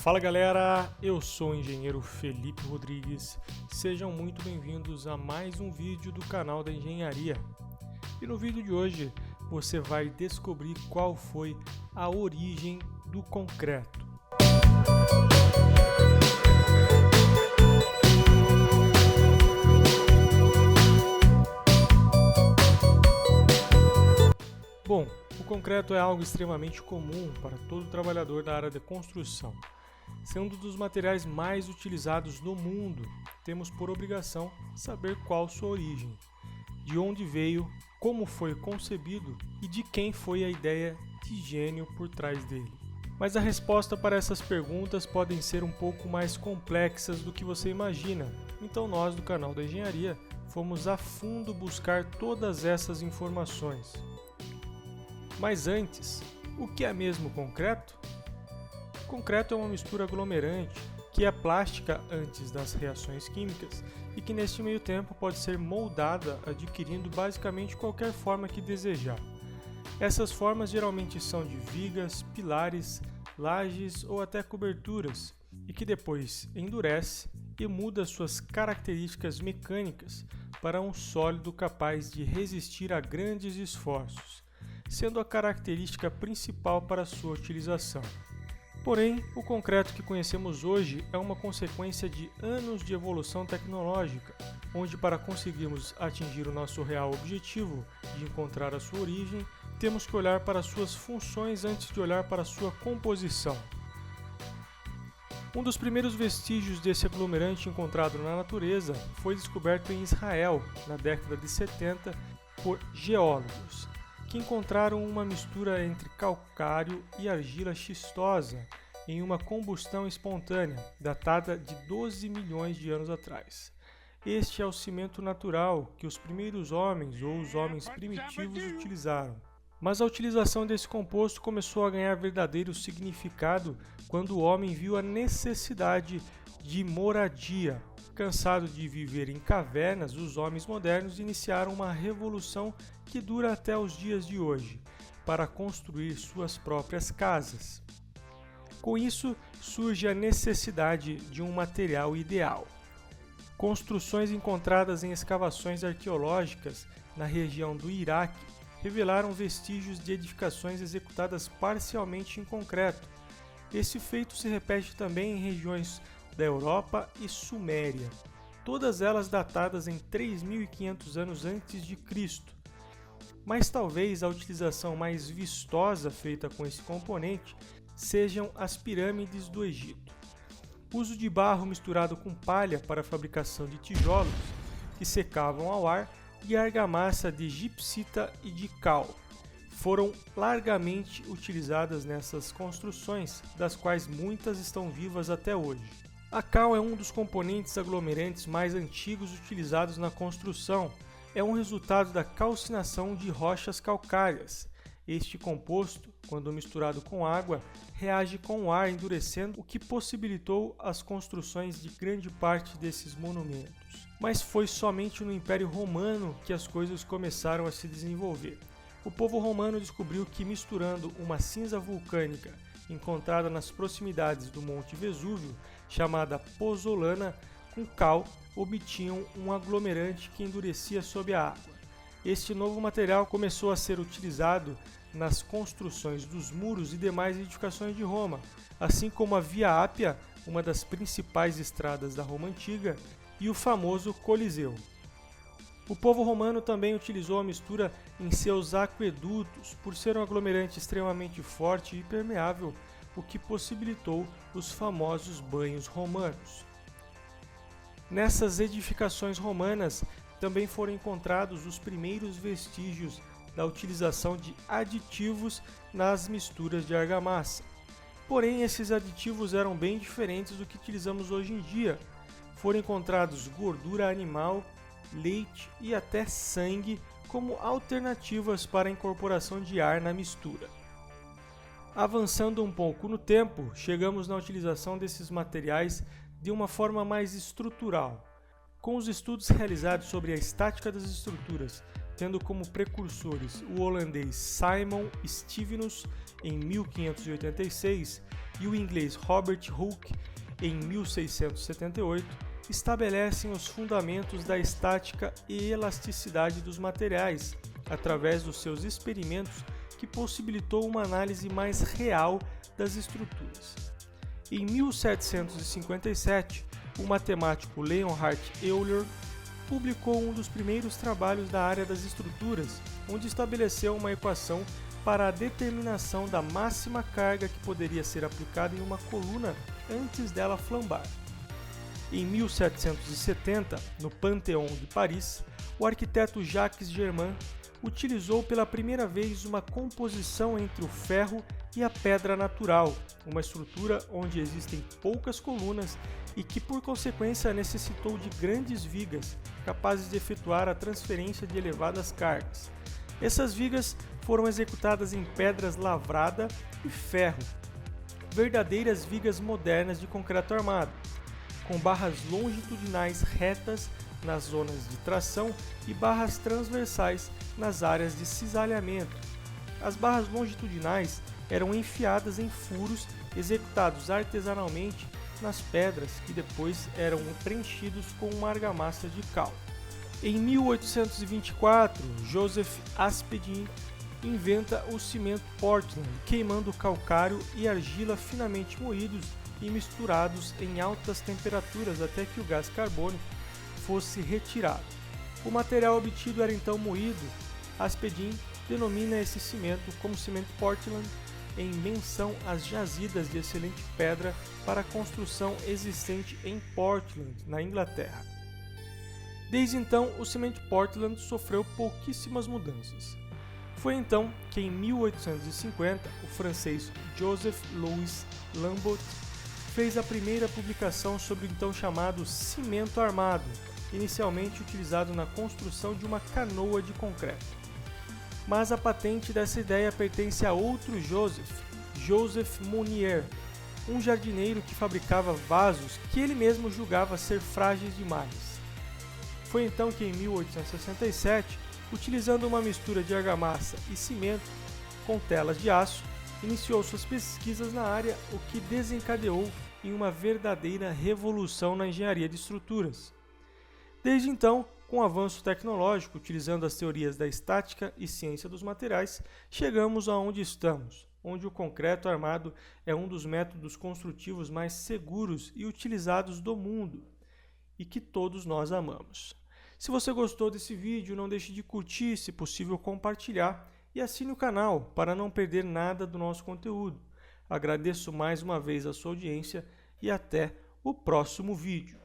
Fala galera, eu sou o engenheiro Felipe Rodrigues, sejam muito bem-vindos a mais um vídeo do canal da engenharia. E no vídeo de hoje você vai descobrir qual foi a origem do concreto. Bom, o concreto é algo extremamente comum para todo trabalhador da área de construção. Sendo um dos materiais mais utilizados no mundo, temos por obrigação saber qual sua origem, de onde veio, como foi concebido e de quem foi a ideia de gênio por trás dele. Mas a resposta para essas perguntas podem ser um pouco mais complexas do que você imagina, então nós do canal da engenharia fomos a fundo buscar todas essas informações. Mas antes, o que é mesmo concreto? Concreto é uma mistura aglomerante que é plástica antes das reações químicas e que neste meio tempo pode ser moldada adquirindo basicamente qualquer forma que desejar. Essas formas geralmente são de vigas, pilares, lajes ou até coberturas e que depois endurece e muda suas características mecânicas para um sólido capaz de resistir a grandes esforços, sendo a característica principal para sua utilização. Porém, o concreto que conhecemos hoje é uma consequência de anos de evolução tecnológica, onde para conseguirmos atingir o nosso real objetivo de encontrar a sua origem, temos que olhar para suas funções antes de olhar para sua composição. Um dos primeiros vestígios desse aglomerante encontrado na natureza foi descoberto em Israel, na década de 70, por geólogos, que encontraram uma mistura entre calcário e argila xistosa em uma combustão espontânea, datada de 12 milhões de anos atrás. Este é o cimento natural que os primeiros homens ou os homens primitivos utilizaram. Mas a utilização desse composto começou a ganhar verdadeiro significado quando o homem viu a necessidade de moradia. Cansado de viver em cavernas, os homens modernos iniciaram uma revolução que dura até os dias de hoje, para construir suas próprias casas. Com isso, surge a necessidade de um material ideal. Construções encontradas em escavações arqueológicas na região do Iraque revelaram vestígios de edificações executadas parcialmente em concreto. Esse feito se repete também em regiões da Europa e Suméria, todas elas datadas em 3.500 anos antes de Cristo. Mas talvez a utilização mais vistosa feita com esse componente sejam as pirâmides do Egito. Uso de barro misturado com palha para a fabricação de tijolos que secavam ao ar e argamassa de gipsita e de cal foram largamente utilizadas nessas construções, das quais muitas estão vivas até hoje. A cal é um dos componentes aglomerantes mais antigos utilizados na construção. É um resultado da calcinação de rochas calcárias. Este composto, quando misturado com água, reage com o ar endurecendo, o que possibilitou as construções de grande parte desses monumentos. Mas foi somente no Império Romano que as coisas começaram a se desenvolver. O povo romano descobriu que misturando uma cinza vulcânica encontrada nas proximidades do Monte Vesúvio, chamada pozzolana, com cal, obtinham um aglomerante que endurecia sob a água. Este novo material começou a ser utilizado nas construções dos muros e demais edificações de Roma, assim como a Via Ápia, uma das principais estradas da Roma Antiga, e o famoso Coliseu. O povo romano também utilizou a mistura em seus aquedutos por ser um aglomerante extremamente forte e permeável, o que possibilitou os famosos banhos romanos. Nessas edificações romanas também foram encontrados os primeiros vestígios da utilização de aditivos nas misturas de argamassa. Porém, esses aditivos eram bem diferentes do que utilizamos hoje em dia. Foram encontrados gordura animal, leite e até sangue como alternativas para a incorporação de ar na mistura. Avançando um pouco no tempo, chegamos na utilização desses materiais de uma forma mais estrutural. Com os estudos realizados sobre a estática das estruturas, tendo como precursores o holandês Simon Stevenus em 1586, e o inglês Robert Hooke, em 1678, estabelecem os fundamentos da estática e elasticidade dos materiais, através dos seus experimentos que possibilitou uma análise mais real das estruturas. Em 1757, o matemático Leonhard Euler publicou um dos primeiros trabalhos da área das estruturas, onde estabeleceu uma equação para a determinação da máxima carga que poderia ser aplicada em uma coluna antes dela flambar. Em 1770, no Panthéon de Paris, o arquiteto Jacques Germain utilizou pela primeira vez uma composição entre o ferro e a pedra natural, uma estrutura onde existem poucas colunas e que, por consequência, necessitou de grandes vigas capazes de efetuar a transferência de elevadas cargas. Essas vigas foram executadas em pedras lavrada e ferro, verdadeiras vigas modernas de concreto armado, com barras longitudinais retas nas zonas de tração e barras transversais nas áreas de cisalhamento. As barras longitudinais eram enfiadas em furos executados artesanalmente nas pedras, que depois eram preenchidos com uma argamassa de cal. Em 1824, Joseph Aspdin inventa o cimento Portland, queimando calcário e argila finamente moídos e misturados em altas temperaturas até que o gás carbônico fosse retirado. O material obtido era então moído. Aspdin denomina esse cimento como cimento Portland, em menção às jazidas de excelente pedra para a construção existente em Portland, na Inglaterra. Desde então, o cimento Portland sofreu pouquíssimas mudanças. Foi então que, em 1850, o francês Joseph Louis Lambot fez a primeira publicação sobre o então chamado cimento armado, inicialmente utilizado na construção de uma canoa de concreto. Mas a patente dessa ideia pertence a outro Joseph Monnier, um jardineiro que fabricava vasos que ele mesmo julgava ser frágeis demais. Foi então que, em 1867, utilizando uma mistura de argamassa e cimento com telas de aço, iniciou suas pesquisas na área, o que desencadeou em uma verdadeira revolução na engenharia de estruturas. Desde então, com o avanço tecnológico, utilizando as teorias da estática e ciência dos materiais, chegamos aonde estamos, onde o concreto armado é um dos métodos construtivos mais seguros e utilizados do mundo, e que todos nós amamos. Se você gostou desse vídeo, não deixe de curtir, se possível compartilhar, e assine o canal para não perder nada do nosso conteúdo. Agradeço mais uma vez a sua audiência e até o próximo vídeo.